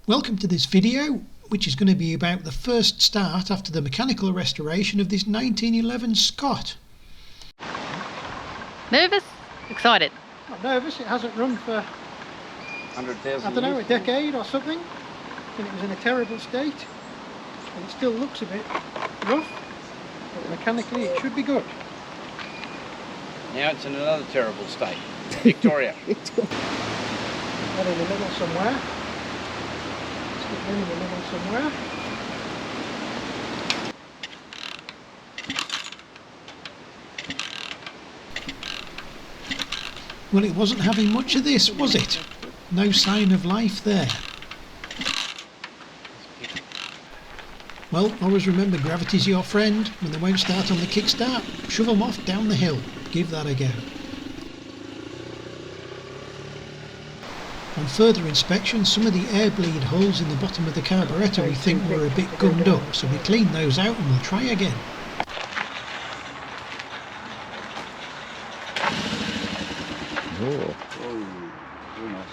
Welcome to this video, which is going to be about the first start after the mechanical restoration of this 1911 Scott. Nervous? Excited? Not nervous, it hasn't run for 100,000 I don't know, a decade or something, and it was in a terrible state, and it still looks a bit rough, but mechanically it should be good. Now it's in another terrible state. Victoria. Not in the middle somewhere. Stick in the middle somewhere. Well, it wasn't having much of this, was it? No sign of life there. Well, always remember gravity's your friend. When they won't start on the kickstart, shove them off down the hill. Give that a go. On further inspection, some of the air bleed holes in the bottom of the carburettor we think were a bit gummed up, so we cleaned those out and we'll try again. Oh, almost.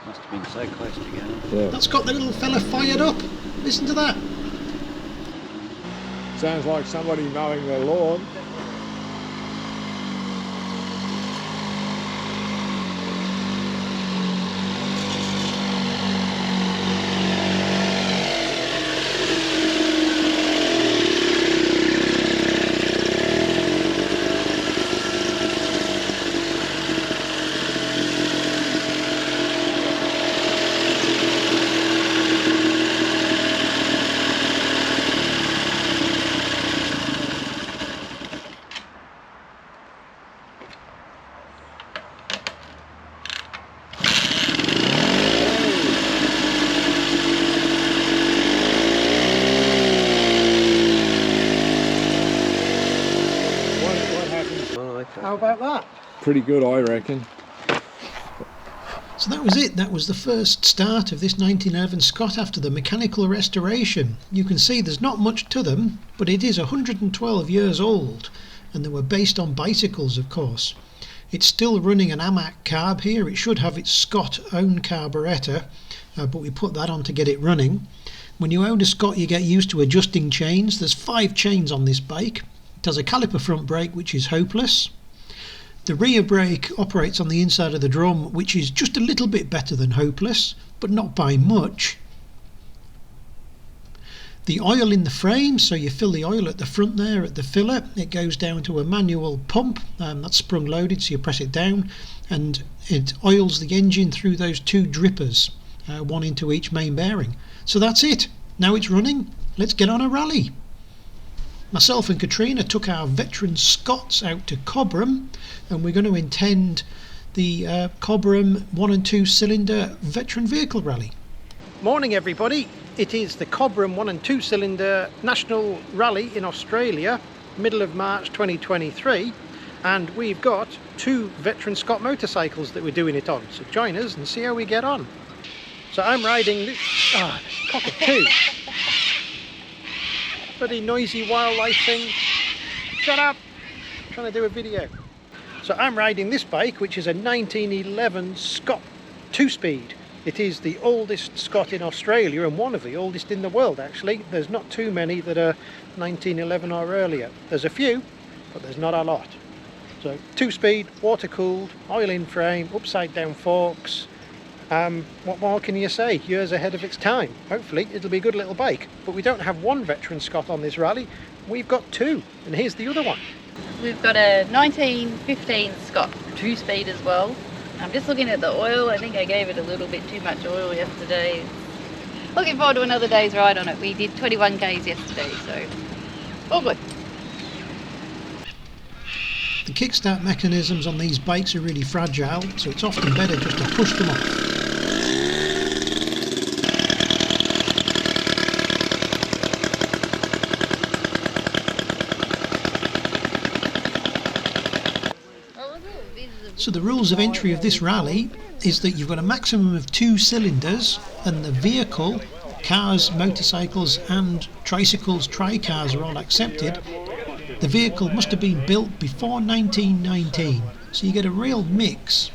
Must have been so close together. Yeah. That's got the little fella fired up. Listen to that. Sounds like somebody mowing their lawn. How about that? Pretty good, I reckon. So that was it. That was the first start of this 1911 Scott after the mechanical restoration. You can see there's not much to them, but it is 112 years old, and they were based on bicycles, of course. It's still running an AMAC carb here. It should have its Scott own carburettor, but we put that on to get it running. When you own a Scott, you get used to adjusting chains. There's 5 chains on this bike. It has a caliper front brake, which is hopeless. The rear brake operates on the inside of the drum, which is just a little bit better than hopeless, but not by much. The oil in the frame, so you fill the oil at the front there at the filler. It goes down to a manual pump, that's sprung loaded, so you press it down, and it oils the engine through those 2 drippers, one into each main bearing. So that's it. Now it's running. Let's get on a rally. Myself and Katrina took our veteran Scotts out to Cobram, and we're going to attend the Cobram 1 and 2 cylinder veteran vehicle rally. Morning everybody, it is the Cobram 1 and 2 cylinder national rally in Australia, middle of March 2023, and we've got 2 veteran Scott motorcycles that we're doing it on, so join us and see how we get on. So I'm riding this cockatoo. Bloody noisy wildlife thing. Shut up! I'm trying to do a video. So I'm riding this bike, which is a 1911 Scott 2-speed. It is the oldest Scott in Australia and one of the oldest in the world actually. There's not too many that are 1911 or earlier. There's a few, but there's not a lot. So 2-speed, water cooled, oil in frame, upside down forks. What more can you say? Years ahead of its time. Hopefully it'll be a good little bike. But we don't have one veteran Scott on this rally, we've got 2, and here's the other one. We've got a 1915 Scott 2-speed as well. I'm just looking at the oil. I think I gave it a little bit too much oil yesterday. Looking forward to another day's ride on it. We did 21 k's yesterday, so all good. The kickstart mechanisms on these bikes are really fragile, so it's often better just to push them off. So the rules of entry of this rally is that you've got a maximum of 2 cylinders, and the vehicle, cars, motorcycles and tricycles, tri-cars are all accepted. The vehicle must have been built before 1919, So you get a real mix.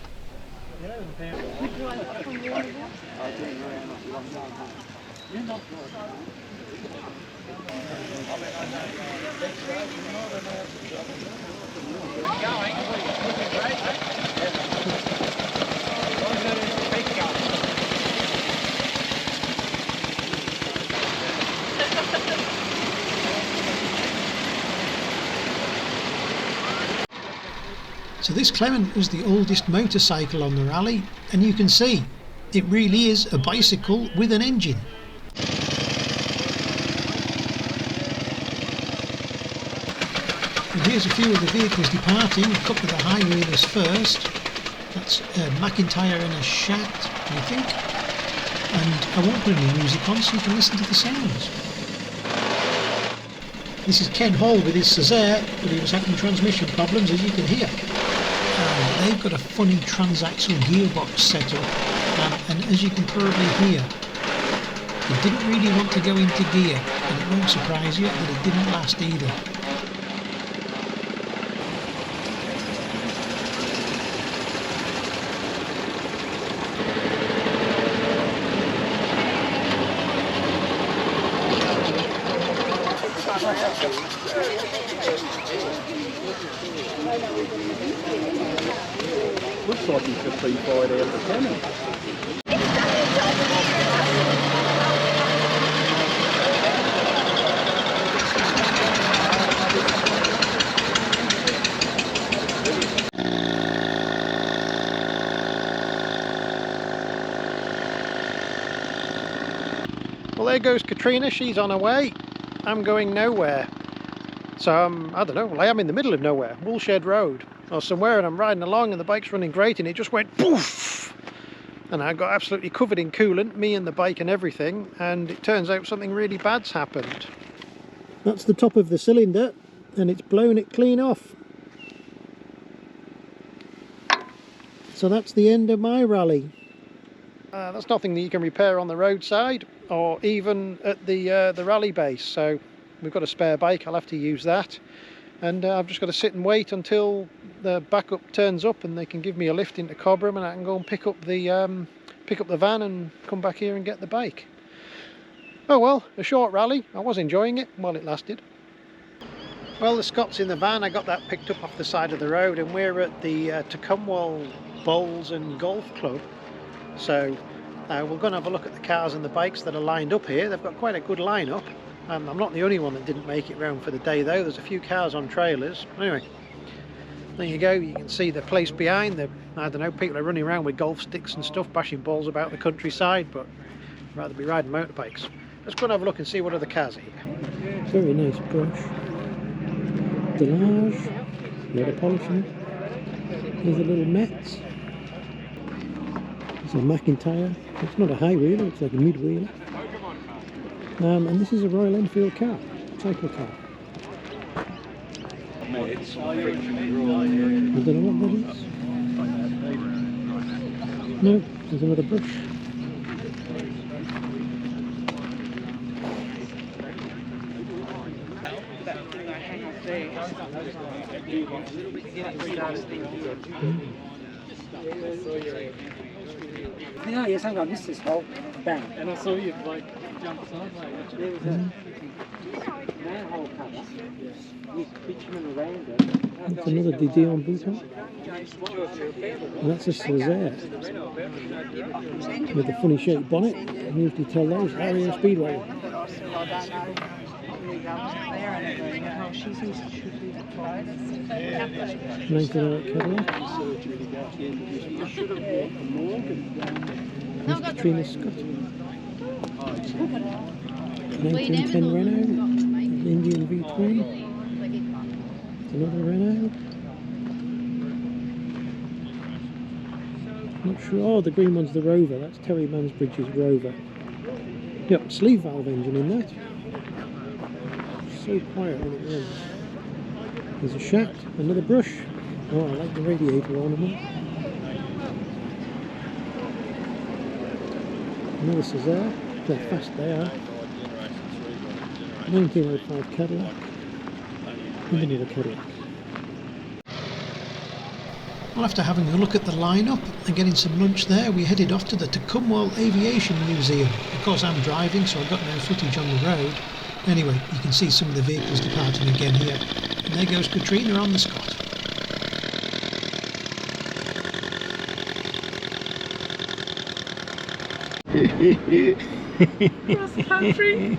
So this Clement was the oldest motorcycle on the rally, and you can see it really is a bicycle with an engine. And here's a few of the vehicles departing. A couple of the high wheelers first. That's a McIntyre and a Shat, I think. And I won't put any music on so you can listen to the sounds. This is Ken Hall with his Césaire, but he was having transmission problems, as you can hear. They've got a funny transaxle gearbox setup, and as you can probably hear, it didn't really want to go into gear, and it won't surprise you that it didn't last either. Looks like he's just been fired out of the cannon. Well, there goes Katrina, she's on her way. I'm going nowhere. So I don't know, well, I am in the middle of nowhere, Woolshed Road or somewhere, and I'm riding along and the bike's running great and it just went poof! And I got absolutely covered in coolant, me and the bike and everything, and it turns out something really bad's happened. That's the top of the cylinder and it's blown it clean off. So that's the end of my rally. That's nothing that you can repair on the roadside or even at the rally base, so we've got a spare bike, I'll have to use that, and I've just got to sit and wait until the backup turns up and they can give me a lift into Cobram and I can go and pick up the van and come back here and get the bike. Oh well, a short rally. I was enjoying it while it lasted. Well, the Scott's in the van. I got that picked up off the side of the road and we're at the Tecumwell Bowls and Golf Club. So we're going to have a look at the cars and the bikes that are lined up here. They've got quite a good lineup. I'm not the only one that didn't make it round for the day though. There's a few cars on trailers. Anyway, there you go. You can see the place behind. I don't know, people are running around with golf sticks and stuff, bashing balls about the countryside, but I'd rather be riding motorbikes. Let's go and have a look and see what other cars are here. Very nice brush. Delage, leather polishing. There's a little Metz. There's a McIntyre. It's not a high wheeler, it's like a mid wheeler. And this is a Royal Enfield car, cycle car. I don't know what that is. No, there's another brush. Yeah, yes, hang on, this is whole bang. And I saw you like jump aside like That whole cover with bitumen around it. That's another Didion Bouton. And that's a Césaire. With the funny shaped bonnet. You usually tell those Ariel Speedway. Cadillac. That's Katrina Scott. 1910 Renault, Indian V3. It's another Renault. Not sure. Oh, the green one's the Rover. That's Terry Mansbridge's Rover. Yep, sleeve valve engine in that. So quiet when it runs. There's a Shat, another brush. Oh, I like the radiator ornament. Another Césaire. Look how fast they are. 1905 Cadillac. And another Cadillac. Well, after having a look at the lineup and getting some lunch there, we headed off to the Tecumseh Aviation Museum. Of course, I'm driving, so I've got no footage on the road. Anyway, you can see some of the vehicles departing again here. And there goes Katrina on the Scott. Cross country.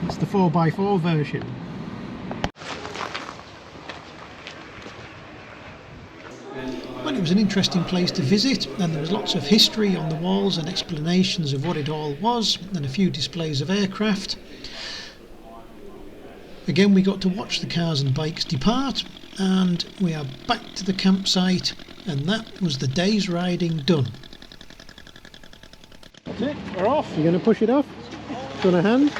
It's the 4x4 version. Well, it was an interesting place to visit, and there was lots of history on the walls and explanations of what it all was, and a few displays of aircraft. Again, we got to watch the cars and bikes depart, and we are back to the campsite, and that was the day's riding done. That's it, we're off. You're going to push it off? Do you want a hand?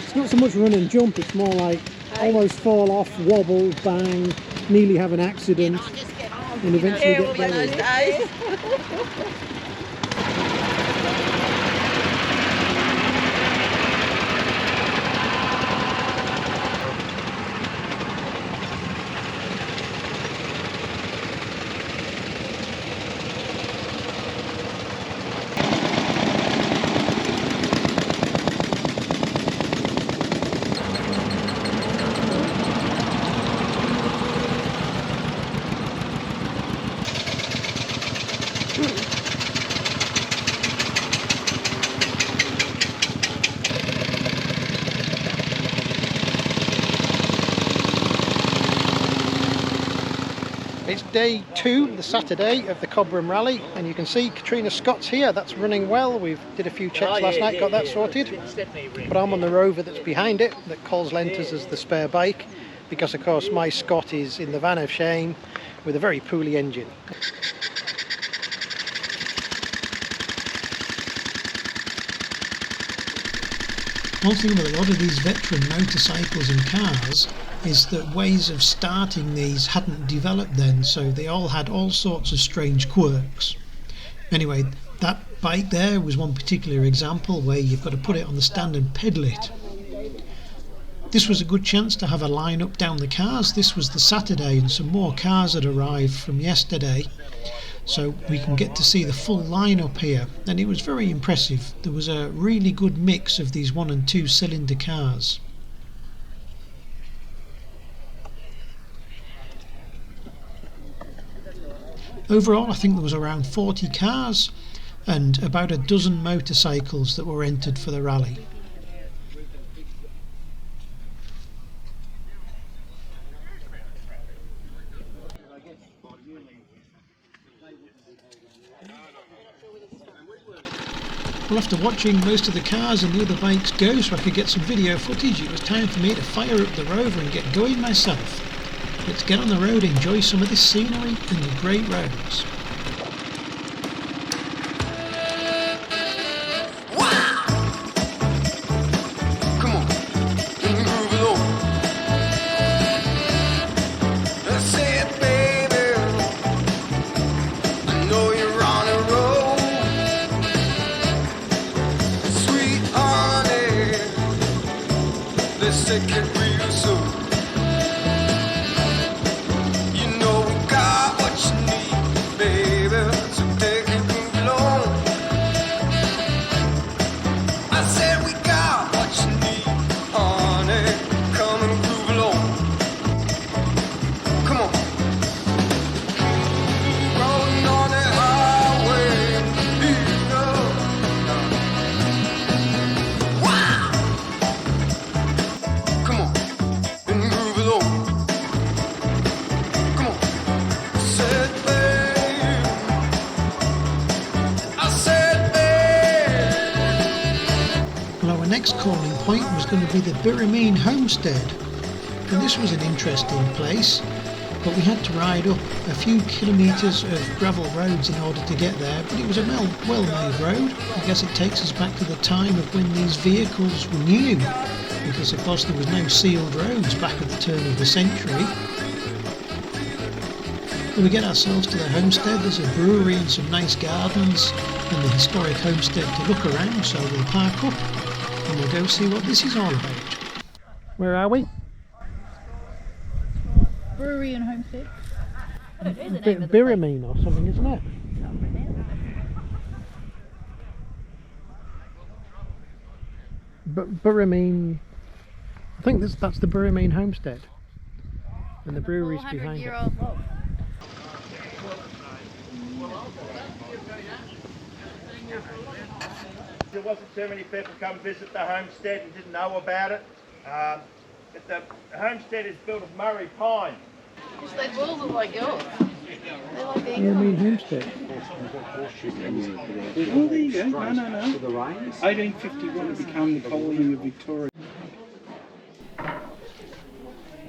It's not so much run and jump, it's more like almost fall off, wobble, bang, nearly have an accident, and eventually get buried. It's day 2, the Saturday of the Cobram Rally, and you can see Katrina Scott's here. That's running well. We did a few checks last night, got that sorted. But I'm on the Rover that's behind it, that Coles lent us as the spare bike, because of course my Scott is in the van of shame with a very poorly engine. One thing with a lot of these veteran motorcycles and cars is that ways of starting these hadn't developed then, so they all had all sorts of strange quirks. Anyway, that bike there was one particular example where you've got to put it on the stand and pedal it. This was a good chance to have a line up down the cars. This was the Saturday and some more cars had arrived from yesterday, so we can get to see the full lineup here, and it was very impressive. There was a really good mix of these 1 and 2 cylinder cars. Overall, I think there was around 40 cars and about a dozen motorcycles that were entered for the rally. Well, after watching most of the cars and the other bikes go so I could get some video footage, it was time for me to fire up the Rover and get going myself. Let's get on the road, enjoy some of this scenery and the great roads. Next calling point was going to be the Birrameen Homestead, and this was an interesting place, but we had to ride up a few kilometres of gravel roads in order to get there, but it was a well-made road. I guess it takes us back to the time of when these vehicles were new, because of course there was no sealed roads back at the turn of the century. When we get ourselves to the homestead, there's a brewery and some nice gardens and the historic homestead to look around, so we'll park up and we'll go see what this is all about. Where are we? Brewery and homestead. I don't know the name of the place. Birrameen or something, isn't it? Birrameen. I think that's the Birrameen homestead, and the brewery's behind it. 400-year-old log. There wasn't too many people come visit the homestead and didn't know about it. But the homestead is built of Murray pine. Just those walls are like yours. They're like the Birrameen homestead. Oh, there you go. No. 1851 it became the colony of Victoria.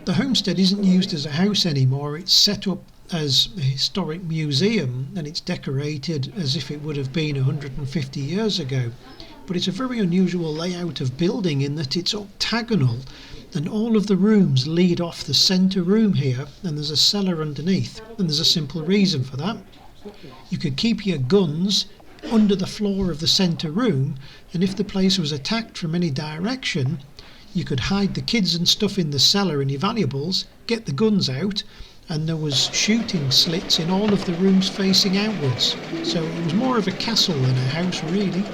The homestead isn't used as a house anymore. It's set up as a historic museum and it's decorated as if it would have been 150 years ago. But it's a very unusual layout of building in that it's octagonal and all of the rooms lead off the centre room here, and there's a cellar underneath, and there's a simple reason for that. You could keep your guns under the floor of the centre room, and if the place was attacked from any direction, you could hide the kids and stuff in the cellar and your valuables, get the guns out, and there was shooting slits in all of the rooms facing outwards. So it was more of a castle than a house, really.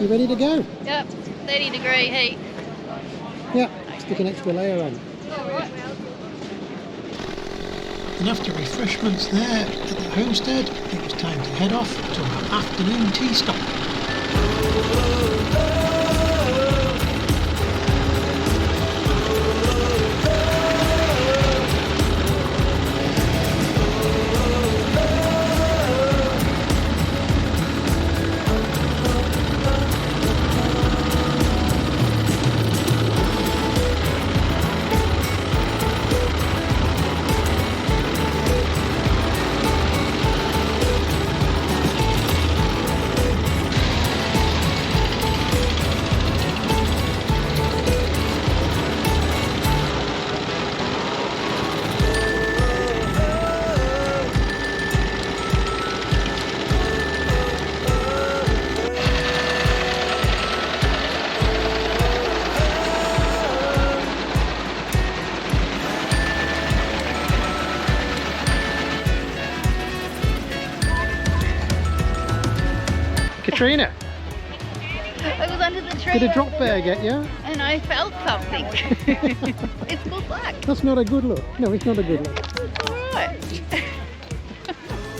You ready to go? Yep, 30-degree heat. Yeah, stick an extra layer on. Alright. And after refreshments there at the homestead, it was time to head off to our afternoon tea stop. Katrina, I was under the tree. did a drop bear get you? And I felt something. It's full black. That's not a good look. No, it's not a good look. It's alright.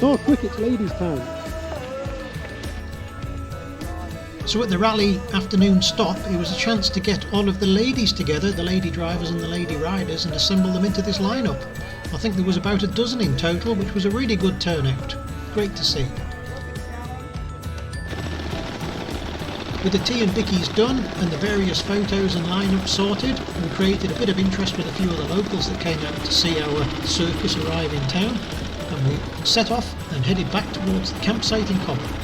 Oh, quick, it's ladies' time. So at the rally afternoon stop, it was a chance to get all of the ladies together, the lady drivers and the lady riders, and assemble them into this lineup. I think there was about a dozen in total, which was a really good turnout. Great to see. With the tea and bickies done and the various photos and lineups sorted, we created a bit of interest with a few of the locals that came out to see our circus arrive in town, and we set off and headed back towards the campsite in Cobram.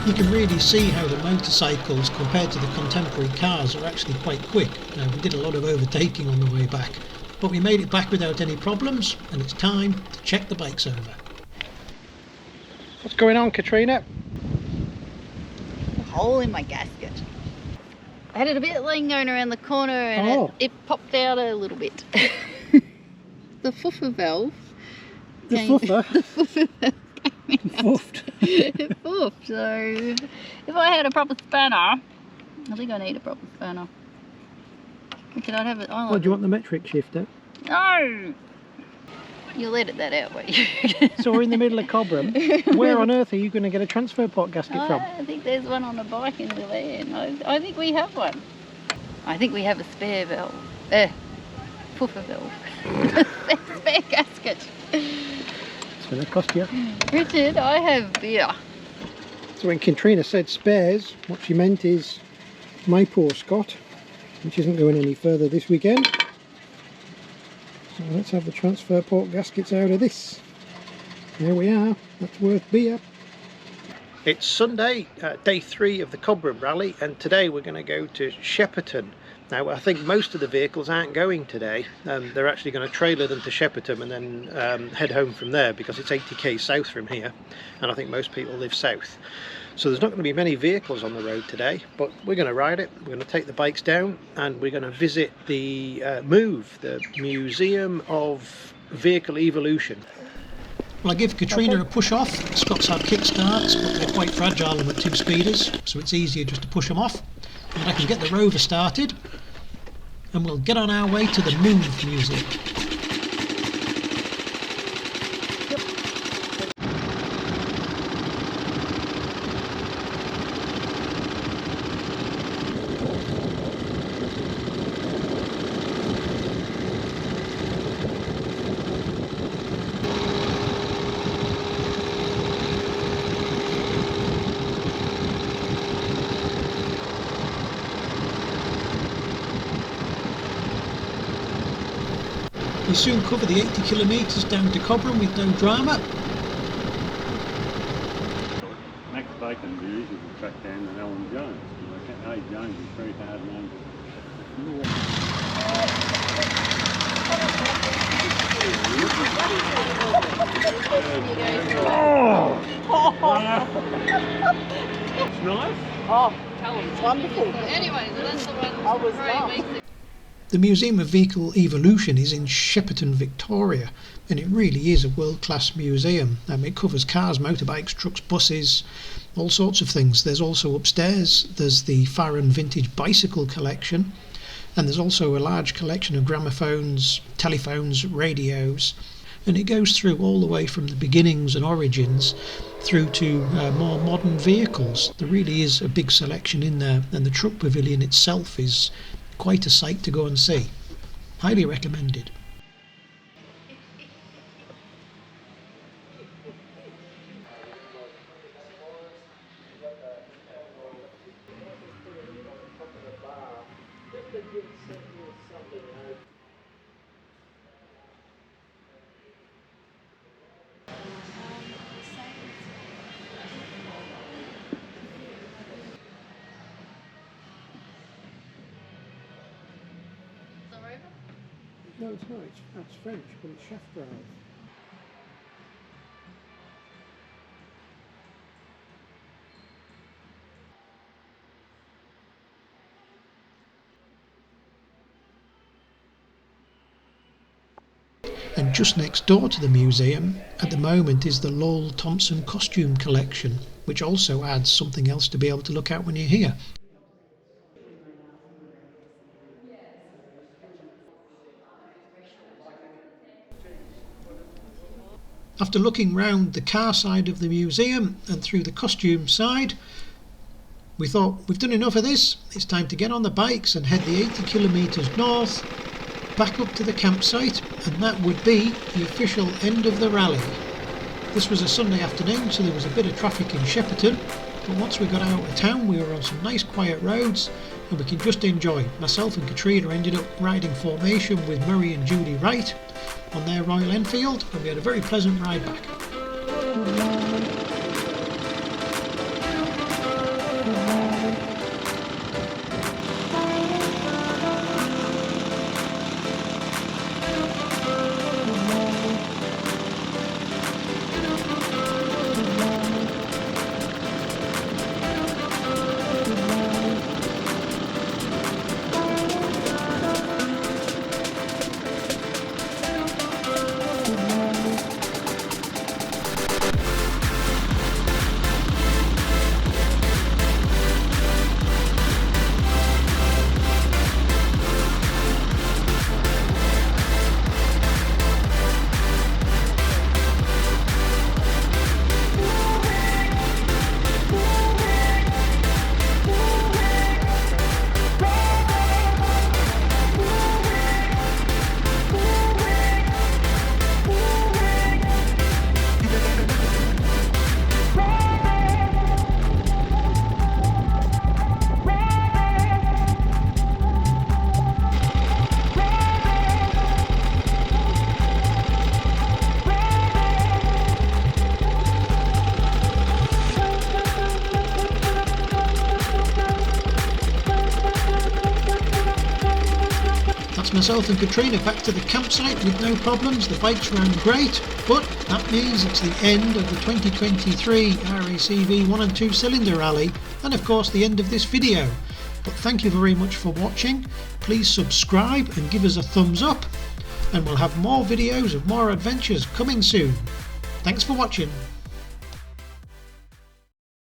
You can really see how the motorcycles compared to the contemporary cars are actually quite quick. Now, we did a lot of overtaking on the way back, but we made it back without any problems, and it's time to check the bikes over. What's going on, Katrina? A hole in my gasket. I had it a bit late going around the corner and it popped out a little bit. The fuffer valve. The fuffer? The fuffer valve came out. Fuffed. Oof, so if I had a proper spanner, I think I need a proper spanner. Can I have it? Well, do you want the metric shifter? No! You'll edit that out, won't you? So we're in the middle of Cobram. Where on earth are you going to get a transfer pot gasket from? I think there's one on the bike in the van. I think we have one. I think we have a spare valve. Puffer valve. spare gasket. It's going to cost you. Richard, I have beer. So when Katrina said spares, what she meant is my poor Scott, which isn't going any further this weekend. So let's have the transfer port gaskets out of this. There we are, that's worth beer. It's Sunday, day 3 of the Cobram rally, and today we're going to go to Shepperton. Now I think most of the vehicles aren't going today. They're actually going to trailer them to Shepperton and then head home from there, because it's 80k south from here, and I think most people live south. So there's not going to be many vehicles on the road today, but we're going to ride it. We're going to take the bikes down and we're going to visit the MOVE, the Museum of Vehicle Evolution. Well, I give Katrina a push off. Scott's had kick starts, but they're quite fragile and with 2 speeders, so it's easier just to push them off. And I can get the Rover started, and we'll get on our way to the MOVE Museum. We soon cover the 80 kilometres down to Cobram with no drama. Max Bacon very easy to track down than Alan Jones. A. Jones is very hard name It's nice. Oh, it's wonderful. Anyway, so that's the one. I was 3 weeks ago. The Museum of Vehicle Evolution is in Shepperton, Victoria, and it really is a world-class museum. It covers cars, motorbikes, trucks, buses, all sorts of things. There's also upstairs, there's the Farron Vintage Bicycle collection, and there's also a large collection of gramophones, telephones, radios, and it goes through all the way from the beginnings and origins through to more modern vehicles. There really is a big selection in there, and the truck pavilion itself is quite a sight to go and see. Highly recommended. No, it's not. It's French, but it's chef drive. And just next door to the museum at the moment is the Lowell Thompson costume collection, which also adds something else to be able to look at when you're here. After looking round the car side of the museum and through the costume side, we thought we've done enough of this. It's time to get on the bikes and head the 80 kilometres north back up to the campsite, and that would be the official end of the rally. This was a Sunday afternoon, so there was a bit of traffic in Shepperton, but once we got out of town we were on some nice quiet roads and we can just enjoy. Myself and Katrina ended up riding formation with Murray and Judy Wright on their Royal Enfield, and we had a very pleasant ride back. myself and Katrina back to the campsite with no problems. The bikes ran great, but that means it's the end of the 2023 RACV 1 and 2 cylinder rally, and of course the end of this video. But thank you very much for watching. Please subscribe and give us a thumbs up, and we'll have more videos of more adventures coming soon. Thanks for watching.